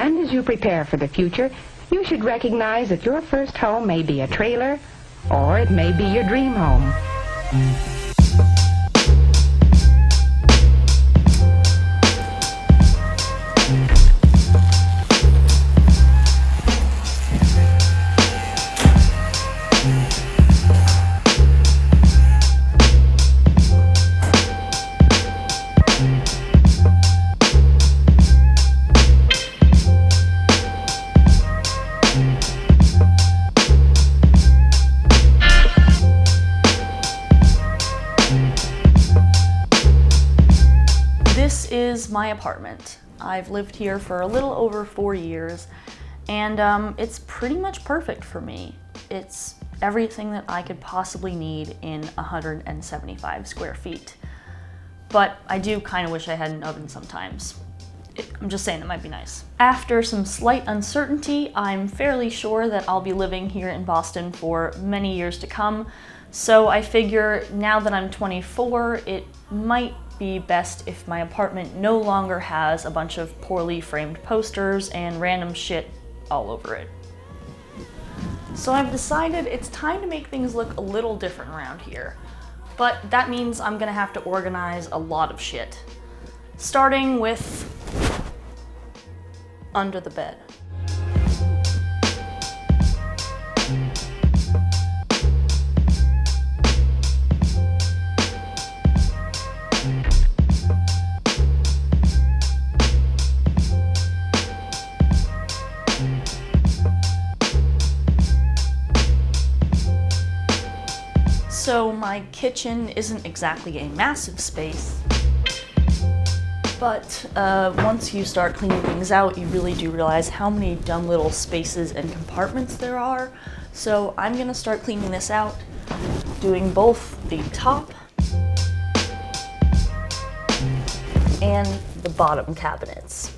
And as you prepare for the future, you should recognize that your first home may be a trailer, or it may be your dream home. This is my apartment. I've lived here for a little over 4 years, and it's pretty much perfect for me. It's everything that I could possibly need in 175 square feet. But I do kind of wish I had an oven sometimes. I'm just saying, it might be nice. After some slight uncertainty, I'm fairly sure that I'll be living here in Boston for many years to come. So I figure now that I'm 24, it might be best if my apartment no longer has a bunch of poorly framed posters and random shit all over it. So I've decided it's time to make things look a little different around here. But that means I'm gonna have to organize a lot of shit. Starting with under the bed. So my kitchen isn't exactly a massive space, but once you start cleaning things out, you really do realize how many dumb little spaces and compartments there are. So I'm gonna start cleaning this out, doing both the top and the bottom cabinets.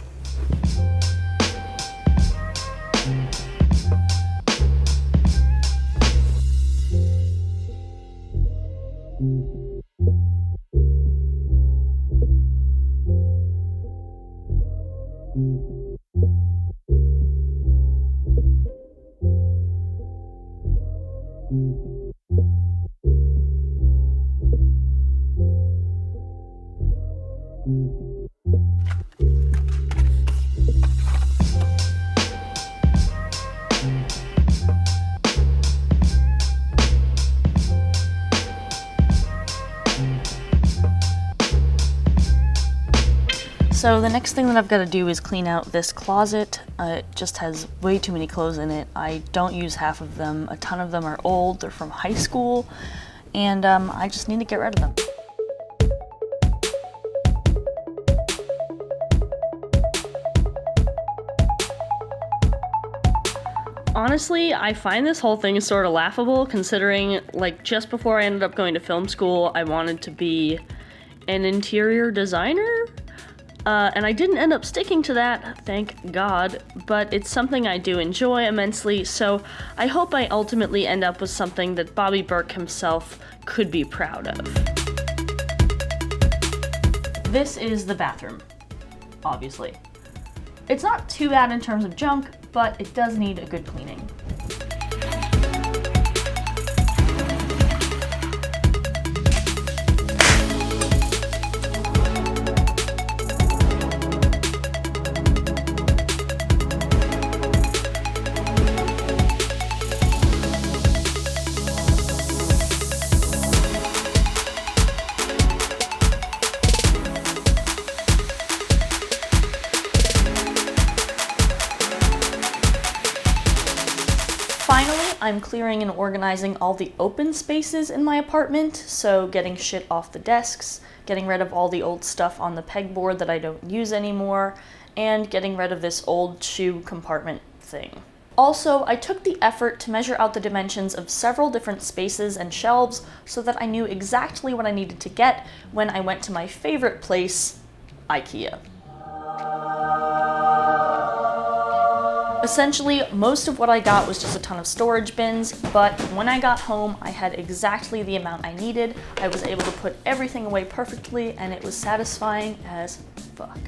So the next thing that I've got to do is clean out this closet. It just has way too many clothes in it. I don't use half of them. A ton of them are old. They're from high school, and I just need to get rid of them. Honestly, I find this whole thing is sort of laughable, considering, like, just before I ended up going to film school, I wanted to be an interior designer. And I didn't end up sticking to that, thank God, but it's something I do enjoy immensely, so I hope I ultimately end up with something that Bobby Burke himself could be proud of. This is the bathroom, obviously. It's not too bad in terms of junk, but it does need a good cleaning. Finally, I'm clearing and organizing all the open spaces in my apartment, so getting shit off the desks, getting rid of all the old stuff on the pegboard that I don't use anymore, and getting rid of this old shoe compartment thing. Also, I took the effort to measure out the dimensions of several different spaces and shelves so that I knew exactly what I needed to get when I went to my favorite place, IKEA. Essentially, most of what I got was just a ton of storage bins, but when I got home, I had exactly the amount I needed. I was able to put everything away perfectly, and it was satisfying as fuck.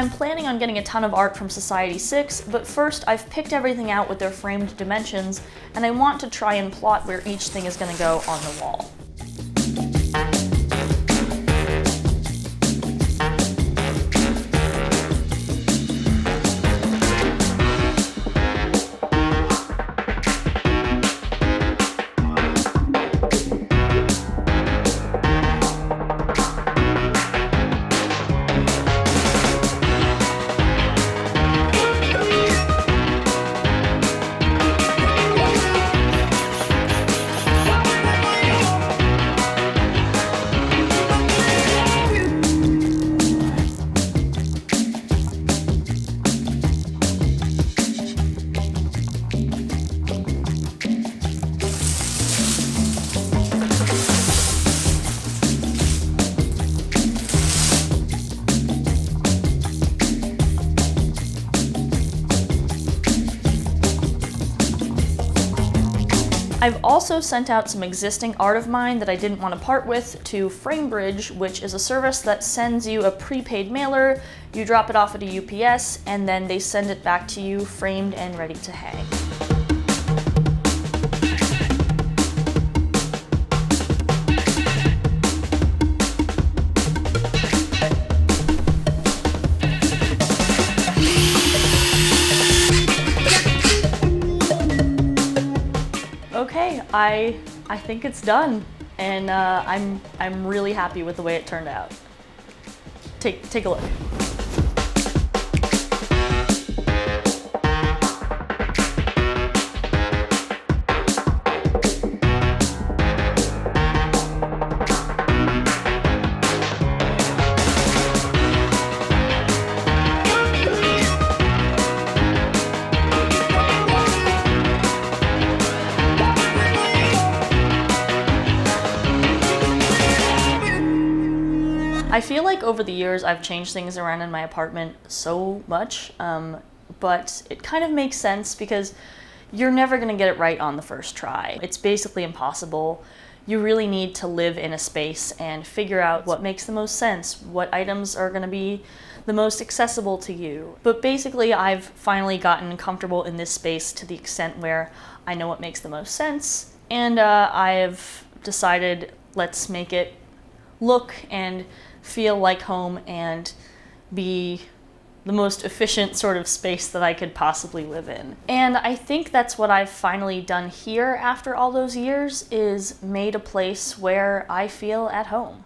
I'm planning on getting a ton of art from Society6, but first I've picked everything out with their framed dimensions, and I want to try and plot where each thing is going to go on the wall. I've also sent out some existing art of mine that I didn't want to part with to Framebridge, which is a service that sends you a prepaid mailer, you drop it off at a UPS, and then they send it back to you framed and ready to hang. Okay, I think it's done, and I'm really happy with the way it turned out. Take a look. I feel like over the years I've changed things around in my apartment so much, but it kind of makes sense because you're never going to get it right on the first try. It's basically impossible. You really need to live in a space and figure out what makes the most sense, what items are going to be the most accessible to you. But basically I've finally gotten comfortable in this space to the extent where I know what makes the most sense, and I've decided let's make it look and feel like home and be the most efficient sort of space that I could possibly live in. And I think that's what I've finally done here after all those years, is made a place where I feel at home.